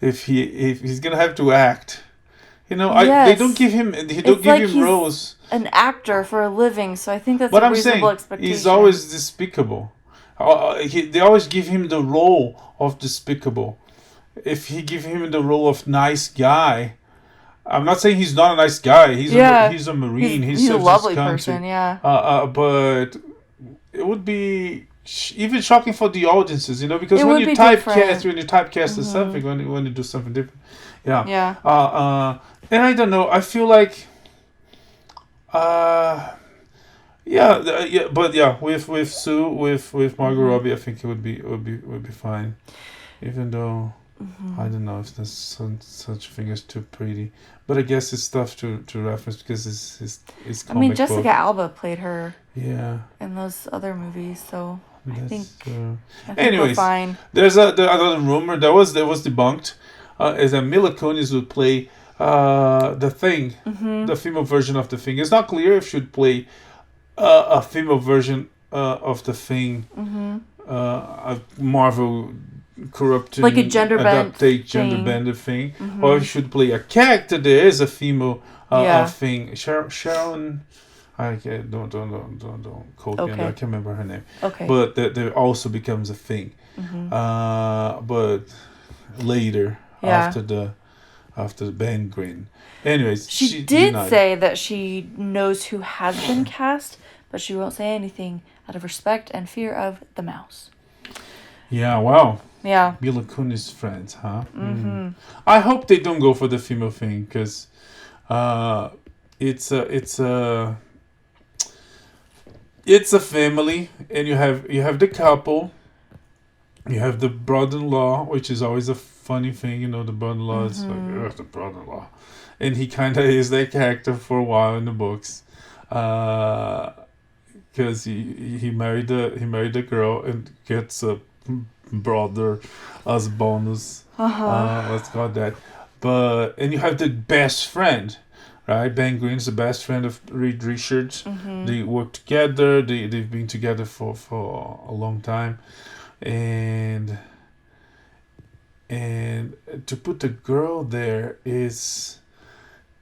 S1: If he's gonna have to act, they don't give him. Roles.
S2: An actor for a living, so I think that's
S1: what
S2: a
S1: I'm
S2: reasonable
S1: saying.
S2: Expectation.
S1: He's always despicable. They always give him the role of despicable. If he give him the role of nice guy, I'm not saying he's not a nice guy. He's a Marine. He's
S2: a lovely person. Yeah.
S1: But it would be even shocking for the audiences, because when you typecast or something, when you do something different, and I don't know. I feel like, with Sue, with Margot Robbie, I think it would be fine, even though. I don't know if there's such thing as too pretty, but I guess it's tough to reference because it's comic book.
S2: Jessica Alba played her.
S1: Yeah.
S2: In those other movies, so I think
S1: anyways,
S2: we're fine.
S1: There's another rumor that was debunked, is that Mila Kunis would play the Thing, the female version of the Thing. It's not clear if she would play a female version of the Thing, a Marvel. Corrupting,
S2: like a gender
S1: bender thing, or you should play a character. There is a female thing. Sharon, I don't quote me. I can't remember her name.
S2: Okay,
S1: but there also becomes a thing. But later after the band grin. Anyways,
S2: she did say that she knows who has been cast, but she won't say anything out of respect and fear of the mouse.
S1: Yeah. Wow.
S2: Yeah.
S1: Mila Kunis friends, huh? I hope they don't go for the female thing because it's a family, and you have the couple, you have the brother-in-law, which is always a funny thing, the brother-in-law is like the brother-in-law, and he kind of is that character for a while in the books, because he married a girl and gets a brother as bonus. Let's call it that. And you have the best friend, right? Ben Green's the best friend of Reed Richards. They work together. They've been together for a long time, and to put the girl there it's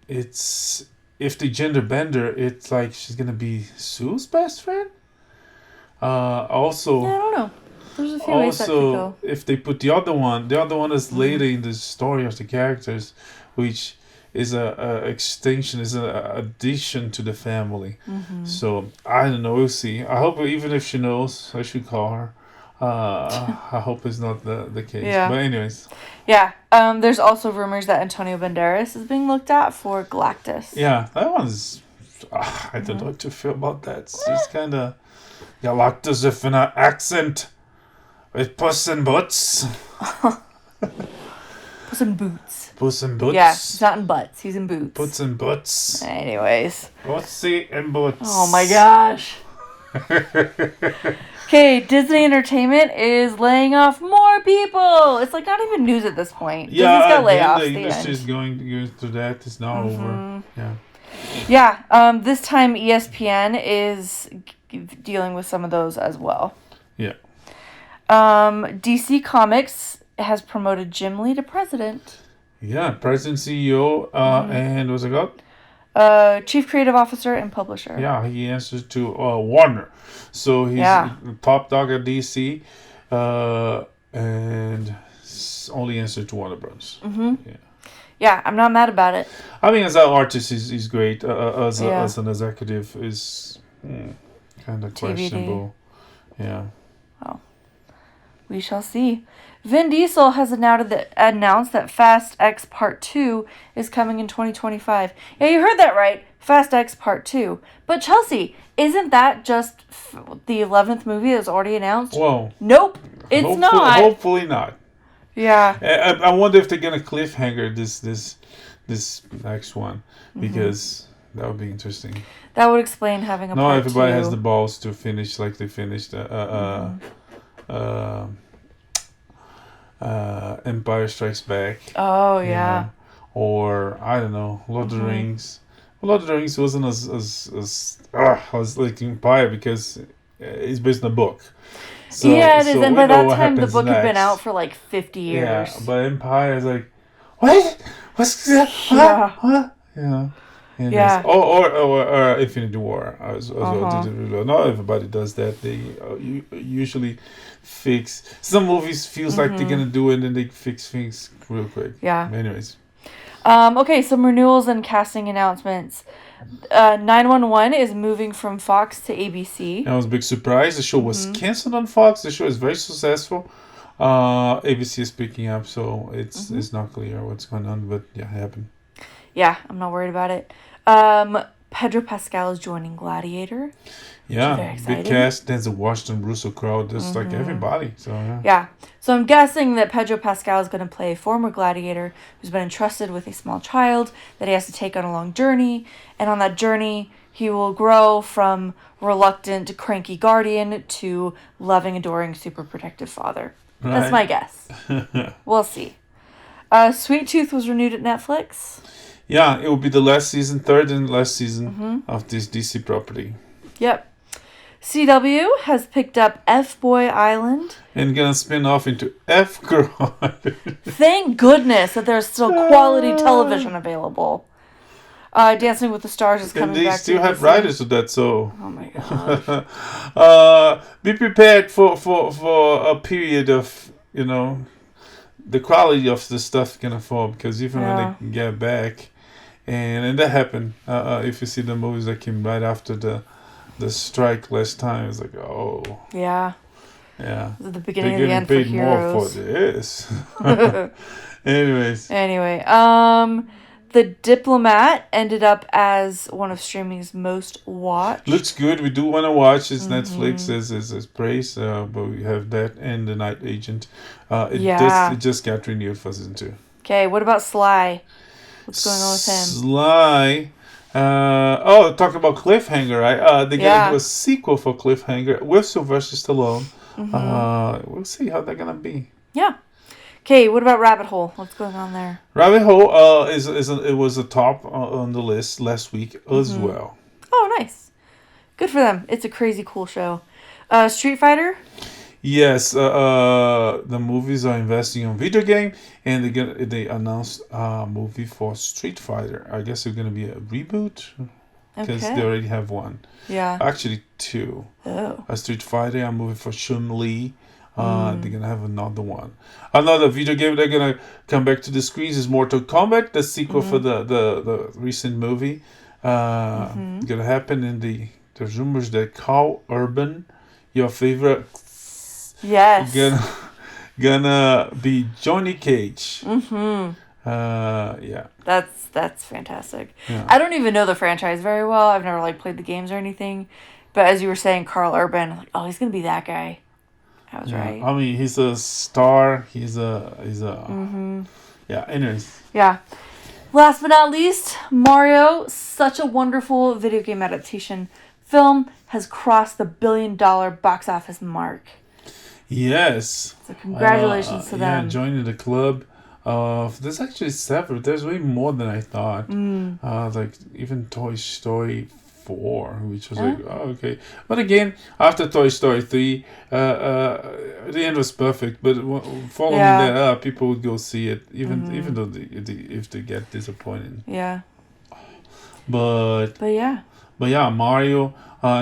S1: if they gender bender, it's like she's gonna be Sue's best friend. Also,
S2: Yeah, I don't know. There's a few ways that could go.
S1: if they put the other one is later in the story of the characters, which is a extension, is a addition to the family. So I don't know. We'll see. I hope even if she knows, I should call her. I hope it's not the case.
S2: Yeah.
S1: But anyways.
S2: Yeah. There's also rumors that Antonio Banderas is being looked at for Galactus.
S1: Yeah, that one's. I don't know what to feel about that. It's just kind of Galactus with an accent with Puss in Boots.
S2: Puss in Boots.
S1: Puss in Boots.
S2: Yeah, he's not in butts. He's in boots.
S1: Puss in Boots.
S2: Anyways.
S1: Pussy in Boots.
S2: Oh my gosh. Okay, Disney Entertainment is laying off more people. It's like not even news at this point.
S1: Yeah,
S2: Disney's got
S1: again,
S2: layoffs.
S1: the
S2: The
S1: industry
S2: end.
S1: is going through that. It's now over. Yeah.
S2: Yeah, this time ESPN is dealing with some of those as well.
S1: Yeah.
S2: DC Comics has promoted Jim Lee to president.
S1: Yeah, president, CEO, and what's it called?
S2: Chief Creative Officer and Publisher.
S1: Yeah, he answers to Warner. So he's top dog at DC, and only answered to Warner Bros.
S2: Yeah, I'm not mad about it.
S1: I mean, as an artist, he's great. As an executive, is kind of questionable. Yeah.
S2: We shall see. Vin Diesel has announced that Fast X Part 2 is coming in 2025. Yeah, you heard that right. Fast X Part 2. But Chelsea, isn't that just the 11th movie that's already announced?
S1: Well,
S2: nope, it's not.
S1: Hopefully not.
S2: Yeah.
S1: I wonder if they're gonna cliffhanger this next one, because that would be interesting.
S2: That would explain having a
S1: Not
S2: part
S1: everybody
S2: 2.
S1: has the balls to finish like they finished Empire Strikes Back.
S2: Oh yeah.
S1: Or I don't know, Lord of the Rings. Well, Lord of the Rings wasn't as like Empire because it's based on a book. So,
S2: yeah, it is, and by that time the
S1: happens
S2: book had been
S1: next.
S2: out for like 50 years.
S1: Yeah, but Empire is like, what? What's that?
S2: Yeah.
S1: What? Yeah.
S2: Yeah.
S1: Or Infinity War as well. Not everybody does that. They usually fix. Some movies feels like they're gonna do it and then they fix things real quick.
S2: Yeah.
S1: Anyways.
S2: Okay, some renewals and casting announcements. 911 is moving from Fox to ABC.
S1: That was a big surprise. The show was canceled on Fox. The show is very successful. ABC is picking up, so it's not clear what's going on, but yeah, it happened.
S2: Yeah, I'm not worried about it. Pedro Pascal is joining Gladiator.
S1: Yeah, big cast. There's a Washington Russo crowd. Just like everybody. So
S2: yeah. So I'm guessing that Pedro Pascal is going to play a former gladiator who's been entrusted with a small child that he has to take on a long journey. And on that journey, he will grow from reluctant, cranky guardian to loving, adoring, super protective father. Right. That's my guess. We'll see. Sweet Tooth was renewed at Netflix.
S1: Yeah, it will be the third and last season of this DC property.
S2: Yep. CW has picked up FBOY Island.
S1: And gonna spin off into F-Girl.
S2: Thank goodness that there's still quality television available. Dancing with the Stars is coming back.
S1: And they still have writers of that, so...
S2: Oh my god.
S1: Be prepared for a period of, the quality of the stuff gonna fall, because even when they get back, and that happened, if you see the movies that came right after the strike last time, it's like, oh.
S2: Yeah.
S1: Yeah.
S2: The beginning of the end for Heroes.
S1: They're getting paid more for this. Anyway,
S2: The Diplomat ended up as one of streaming's most watched.
S1: Looks good. We do want to watch. It's Netflix as praise, but we have that and The Night Agent. It just got renewed for season 2.
S2: Okay, what about Sly? What's going on with him?
S1: Sly. Talk about Cliffhanger, right? They're gonna do a sequel for Cliffhanger with Sylvester Stallone. We'll see how they're gonna be.
S2: Yeah. Okay, what about Rabbit Hole? What's going on there?
S1: Rabbit Hole it was a top on the list last week as well.
S2: Oh, nice. Good for them. It's a crazy cool show. Street Fighter?
S1: Yes, the movies are investing on video game, and they announced a movie for Street Fighter. I guess it's gonna be a reboot. because
S2: Okay.
S1: they already have one.
S2: Yeah.
S1: Actually, two.
S2: Oh.
S1: A Street Fighter, a movie for Chun-Li. They're gonna have another one. Another video game they're gonna come back to the screens is Mortal Kombat, the sequel for the recent movie. Gonna happen in there's rumors that Carl Urban, your favorite,
S2: Yes.
S1: gonna be Johnny Cage. Yeah.
S2: That's fantastic.
S1: Yeah.
S2: I don't even know the franchise very well. I've never like played the games or anything. But as you were saying, Carl Urban, like, oh, he's gonna be that guy. I was right.
S1: I mean, he's a star. He's a. Yeah. Anyways.
S2: Yeah. Last but not least, Mario, such a wonderful video game adaptation film, has crossed the $1 billion box office mark.
S1: Yes.
S2: So congratulations to them.
S1: Yeah, joining the club. There's actually several. There's way more than I thought. Like even Toy Story 4, which was like, oh, okay. But again, after Toy Story 3, the end was perfect. But following that up, people would go see it, even though if they get disappointed.
S2: Yeah.
S1: But yeah, Mario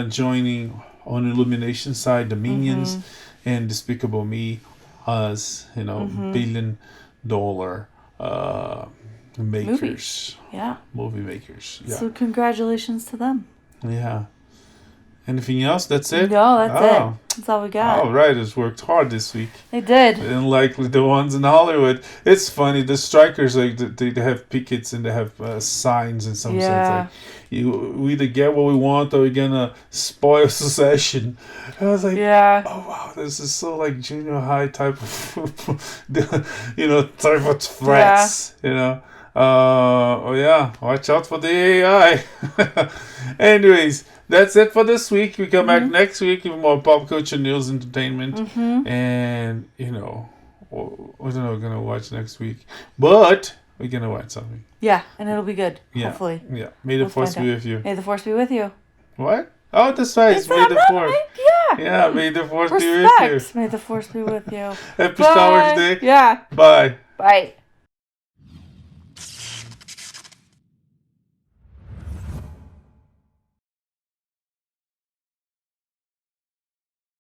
S1: joining on Illumination side, the Minions, and Despicable Me as $1 billion makers. Movie makers. Yeah.
S2: So congratulations to them.
S1: Yeah. Anything else? That's it?
S2: No, that's it. That's all we got.
S1: All right, it's worked hard this week.
S2: They did.
S1: Unlike the ones in Hollywood. It's funny. The strikers, like they have pickets and they have signs in some sense. Like, we either get what we want or we're gonna spoil secession. I was like, oh wow, this is so like junior high type of, type of threats. Oh yeah, watch out for the AI. Anyways, that's it for this week. We come back next week with more pop culture news, entertainment, and we don't know what we're gonna watch next week, but we're gonna watch something.
S2: Yeah, and it'll be good. Hopefully.
S1: Yeah. May the force be with you.
S2: May the force be with you.
S1: What? Oh, that's right. May the force. Yeah. May the force be with you.
S2: May the force be with you.
S1: Happy Star Wars Day.
S2: Yeah.
S1: Bye.
S2: Bye.